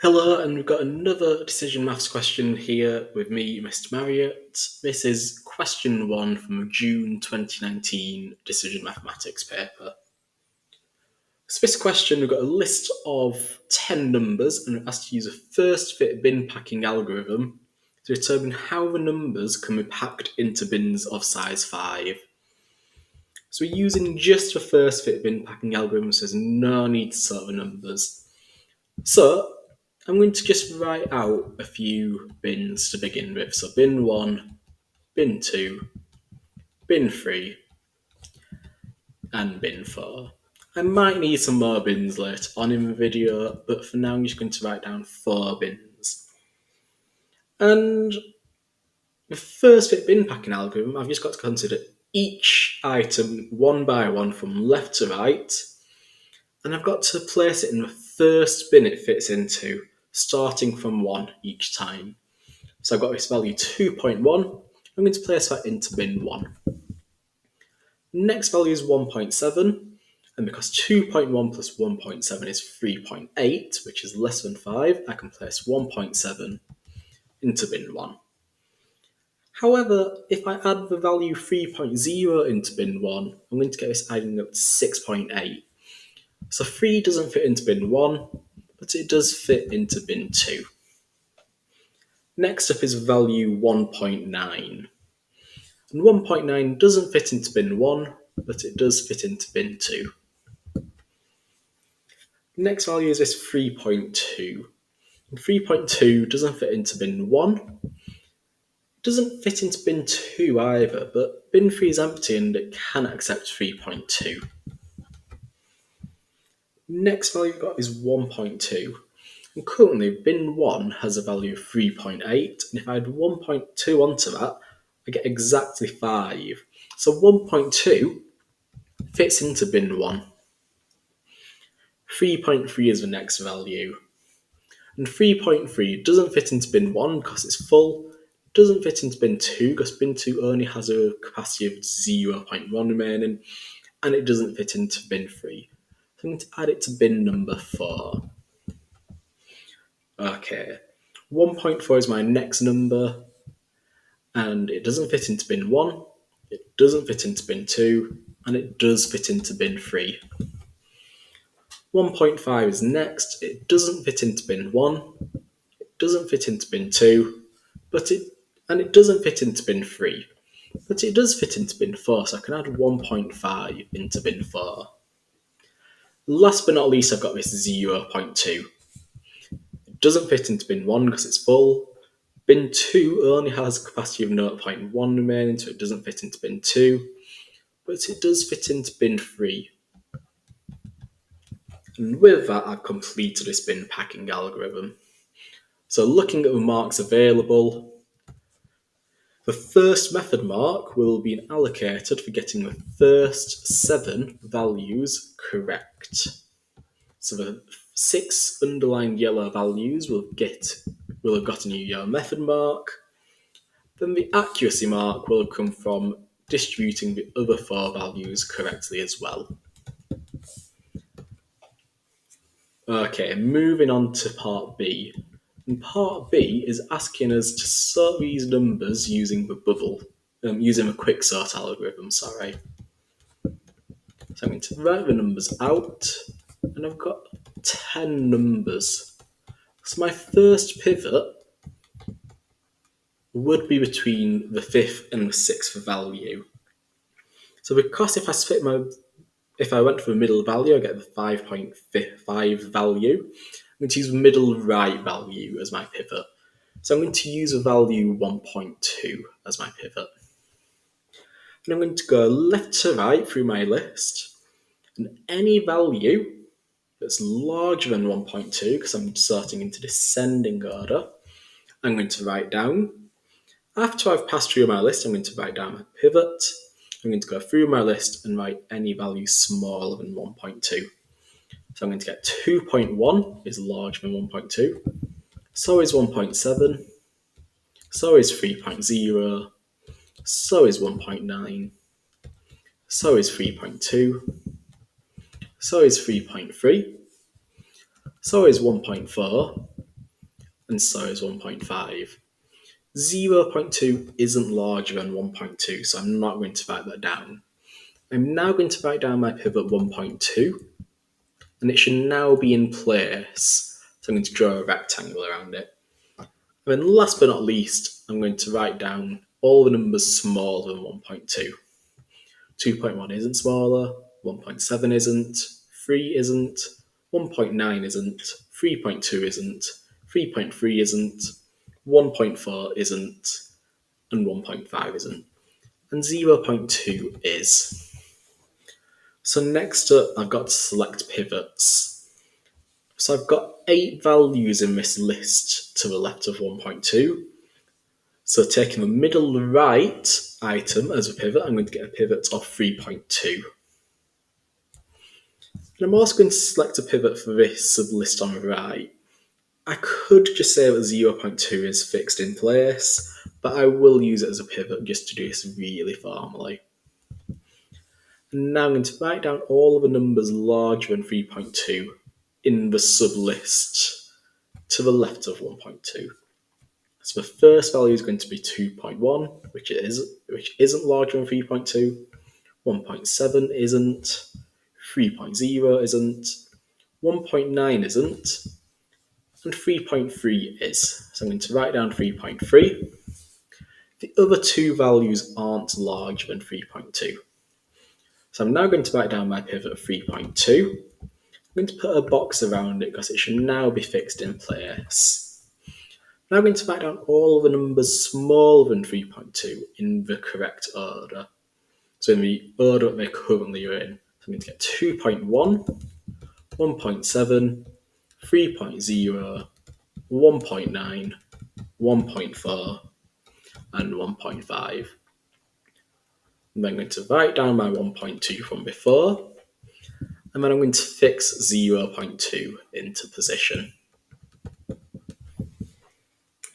Hello, and we've got another decision maths question here with me, Mr. Marriott. This is question 1 from June 2019 decision mathematics paper. So this question, we've got a list of 10 numbers and we're asked to use a first fit bin packing algorithm to determine how the numbers can be packed into bins of size 5. So we're using just the first fit bin packing algorithm, so there's no need to sort the numbers. So I'm going to just write out a few bins to begin with. So bin 1, bin 2, bin 3, and bin 4. I might need some more bins later on in the video, but for now I'm just going to write down 4 bins. And the first fit bin packing algorithm, I've just got to consider each item one by one from left to right, and I've got to place it in the first bin it fits into, starting from 1 each time. So I've got this value 2.1, I'm going to place that into bin 1. Next value is 1.7, and because 2.1 plus 1.7 is 3.8, which is less than 5, I can place 1.7 into bin 1. However, if I add the value 3.0 into bin 1, I'm going to get this adding up to 6.8. So 3 doesn't fit into bin 1, but it does fit into bin 2. Next up is value 1.9. And 1.9 doesn't fit into bin 1, but it does fit into bin 2. Next value is this 3.2. And 3.2 doesn't fit into bin 1. It doesn't fit into bin 2 either, but bin 3 is empty and it can accept 3.2. Next value we've got is 1.2. And currently bin 1 has a value of 3.8, and if I add 1.2 onto that, I get exactly 5. So 1.2 fits into bin 1. 3.3 is the next value. And 3.3 doesn't fit into bin 1 because it's full, doesn't fit into bin 2 because bin 2 only has a capacity of 0.1 remaining, and it doesn't fit into bin 3. So I'm going to add it to bin number 4. Okay, 1.4 is my next number, and it doesn't fit into bin 1, it doesn't fit into bin 2, and it does fit into bin 3. 1.5 is next, it doesn't fit into bin 1, it doesn't fit into bin 2, and it doesn't fit into bin 3, but it does fit into bin 4, so I can add 1.5 into bin 4. Last but not least, I've got this 0.2. It doesn't fit into bin 1 because it's full. Bin 2 only has a capacity of 0.1 remaining, so it doesn't fit into bin 2, but it does fit into bin 3. And with that, I've completed this bin packing algorithm. So looking at the marks available, the first method mark will be allocated for getting the first 7 values correct. So the 6 underlined yellow values will have gotten you your method mark. Then the accuracy mark will come from distributing the other 4 values correctly as well. Okay, moving on to part B. And part B is asking us to sort these numbers using the using a quick sort algorithm, sorry. So I'm going to write the numbers out, and I've got 10 numbers. So my first pivot would be between the 5th and the 6th value. So because if I went for the middle value, I get the 5.5 value. I'm going to use the middle right value as my pivot. So I'm going to use a value 1.2 as my pivot. And I'm going to go left to right through my list, and any value that's larger than 1.2, because I'm sorting into descending order, I'm going to write down. After I've passed through my list, I'm going to write down my pivot. I'm going to go through my list and write any value smaller than 1.2. So I'm going to get 2.1 is larger than 1.2. So is 1.7. So is 3.0. So is 1.9. So is 3.2. So is 3.3. So is 1.4. and so is 1.5. 0.2 isn't larger than 1.2, so I'm not going to write that down. I'm now going to write down my pivot 1.2, and it should now be in place. So I'm going to draw a rectangle around it. And then last but not least, I'm going to write down all the numbers smaller than 1.2. 2.1 isn't smaller, 1.7 isn't, 3 isn't, 1.9 isn't, 3.2 isn't, 3.3 isn't, 1.4 isn't, and 1.5 isn't. And 0.2 is. So next up, I've got to select pivots. So I've got 8 values in this list to the left of 1.2. So taking the middle right item as a pivot, I'm going to get a pivot of 3.2. And I'm also going to select a pivot for this sublist on the right. I could just say that 0.2 is fixed in place, but I will use it as a pivot just to do this really formally. And now I'm going to write down all of the numbers larger than 3.2 in the sublist to the left of 1.2. So the first value is going to be 2.1, which isn't larger than 3.2. 1.7 isn't. 3.0 isn't. 1.9 isn't. And 3.3 is. So I'm going to write down 3.3. The other two values aren't larger than 3.2. So I'm now going to write down my pivot of 3.2. I'm going to put a box around it because it should now be fixed in place. Now I'm going to write down all the numbers smaller than 3.2 in the correct order. So in the order that they currently are in. So I'm going to get 2.1, 1.7, 3.0, 1.9, 1.4, and 1.5. And then I'm going to write down my 1.2 from before, and then I'm going to fix 0.2 into position.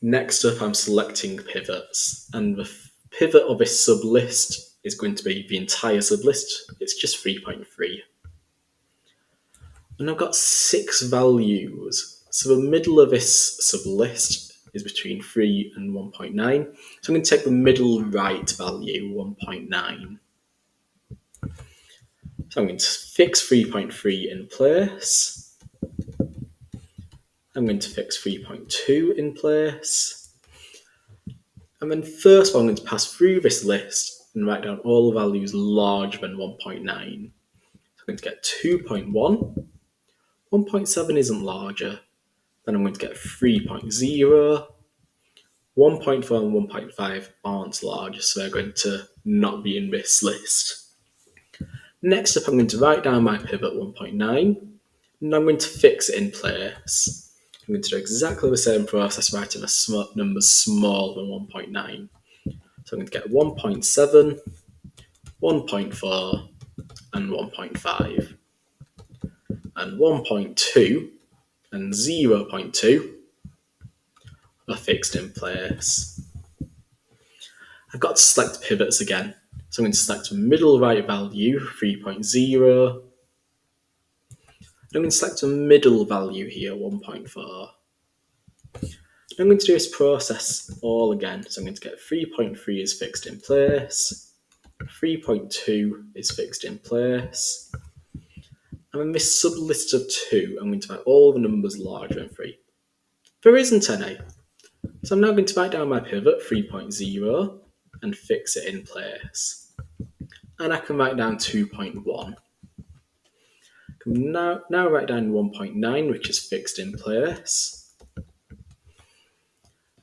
Next up, I'm selecting pivots, and the pivot of this sublist is going to be the entire sublist. It's just 3.3. And I've got 6 values. So the middle of this sublist is between 3 and 1.9. So I'm going to take the middle right value, 1.9. So I'm going to fix 3.3 in place. I'm going to fix 3.2 in place. And then first of all, I'm going to pass through this list and write down all the values larger than 1.9. So I'm going to get 2.1. 1.7 isn't larger. Then I'm going to get 3.0. 1.4 and 1.5 aren't large, so they're going to not be in this list. Next up, I'm going to write down my pivot 1.9, and I'm going to fix it in place. I'm going to do exactly the same process, writing the numbers smaller than 1.9. So I'm going to get 1.7, 1.4, and 1.5. And 1.2 and 0.2 are fixed in place. I've got to select pivots again. So I'm going to select the middle right value, 3.0. I'm going to select the middle value here, 1.4. I'm going to do this process all again. So I'm going to get 3.3 is fixed in place. 3.2 is fixed in place. And in this sublist of 2, I'm going to write all the numbers larger than 3. There isn't any. So I'm now going to write down my pivot, 3.0, and fix it in place. And I can write down 2.1. Now write down 1.9, which is fixed in place.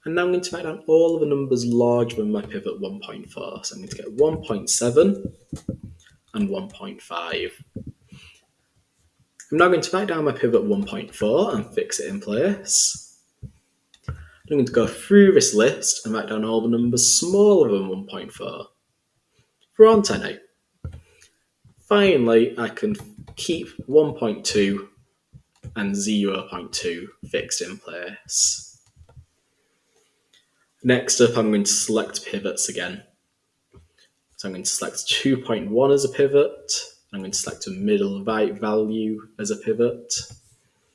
And now I'm going to write down all of the numbers larger than my pivot 1.4. So I'm going to get 1.7 and 1.5. I'm now going to write down my pivot 1.4 and fix it in place. I'm going to go through this list and write down all the numbers smaller than 1.4. There aren't any. Finally, I can keep 1.2 and 0.2 fixed in place. Next up, I'm going to select pivots again. So I'm going to select 2.1 as a pivot. I'm going to select a middle right value as a pivot.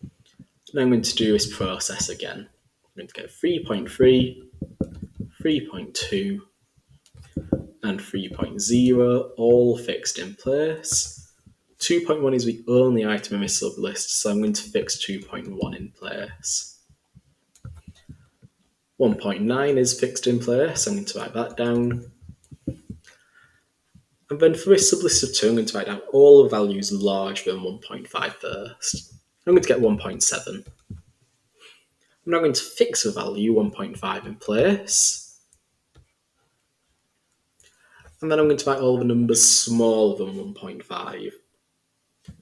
And I'm going to do this process again. I'm going to get 3.3, 3.2, and 3.0, all fixed in place. 2.1 is the only item in my sublist, so I'm going to fix 2.1 in place. 1.9 is fixed in place, I'm going to write that down. And then for this sublist of 2, I'm going to write down all the values larger than 1.5 first. I'm going to get 1.7. I'm now going to fix the value 1.5 in place. And then I'm going to write all the numbers smaller than 1.5.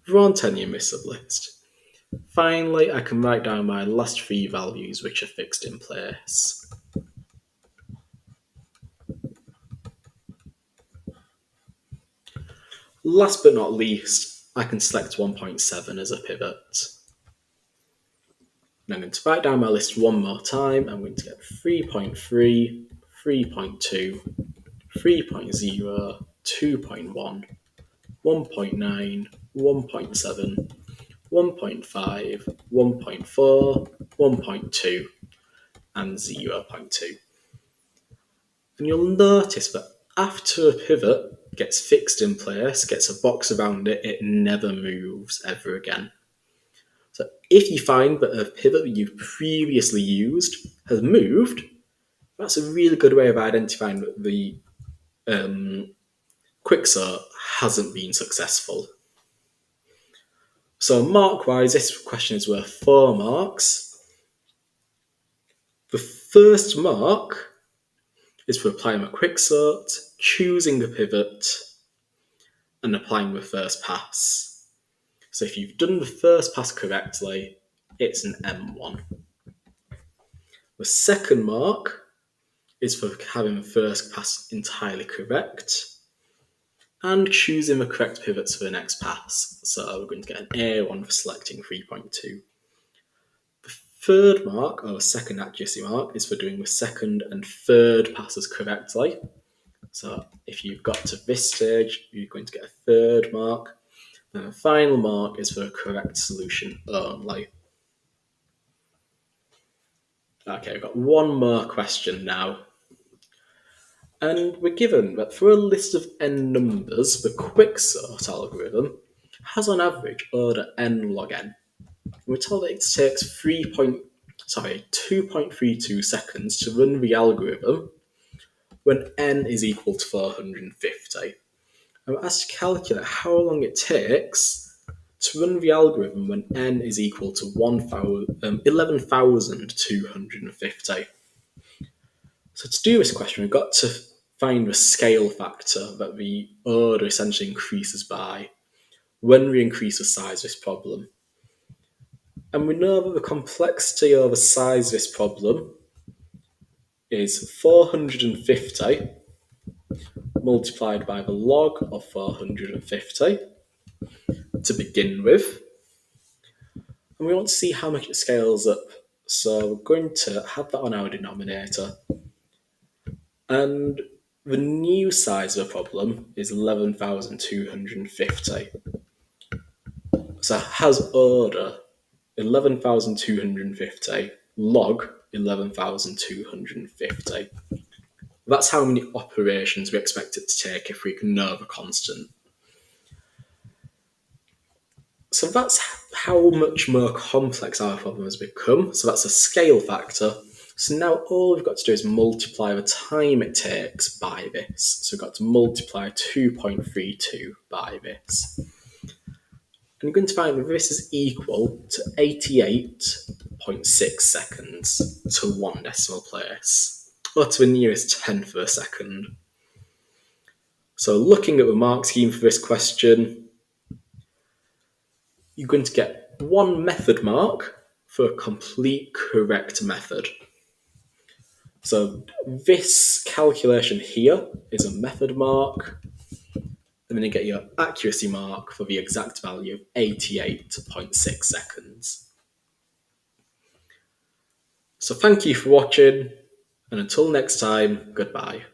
We're on 10 in this sublist. Finally, I can write down my last 3 values which are fixed in place. Last but not least, I can select 1.7 as a pivot. And I'm going to write down my list one more time. I'm going to get 3.3, 3.2, 3.0, 2.1, 1.9, 1.7, 1.5, 1.4, 1.2, and 0.2. And you'll notice that after a pivot gets fixed in place, gets a box around it, it never moves ever again. So if you find that a pivot that you've previously used has moved, that's a really good way of identifying that the quicksort hasn't been successful. So mark-wise, this question is worth 4 marks. The first mark is for applying a quicksort, choosing a pivot, and applying the first pass. So if you've done the first pass correctly, it's an M1. The second mark is for having the first pass entirely correct and choosing the correct pivots for the next pass. So we're going to get an A1 for selecting 3.2. The third mark, or second accuracy mark, is for doing the second and third passes correctly. So if you've got to this stage, you're going to get a third mark. And the final mark is for a correct solution only. Okay, we've got one more question now. And we're given that for a list of n numbers, the quicksort algorithm has on average order n log n. We're told that it takes 2.32 seconds to run the algorithm when n is equal to 450. And we're asked to calculate how long it takes to run the algorithm when n is equal to 11,250. So to do this question, we've got to find the scale factor that the order essentially increases by when we increase the size of this problem. And we know that the complexity or the size of this problem is 450 multiplied by the log of 450 to begin with. And we want to see how much it scales up. So we're going to have that on our denominator. And the new size of the problem is 11,250. So it has order 11,250 log 11,250. That's how many operations we expect it to take if we can know the constant. So that's how much more complex our problem has become. So that's a scale factor. So now all we've got to do is multiply the time it takes by this. So we've got to multiply 2.32 by this. And you're going to find that this is equal to 88.6 seconds to 1 decimal place, or to the nearest tenth of a second. So looking at the mark scheme for this question, you're going to get 1 method mark for a complete correct method. So this calculation here is a method mark, and then you get your accuracy mark for the exact value of 88.6 seconds. So thank you for watching, and until next time, goodbye.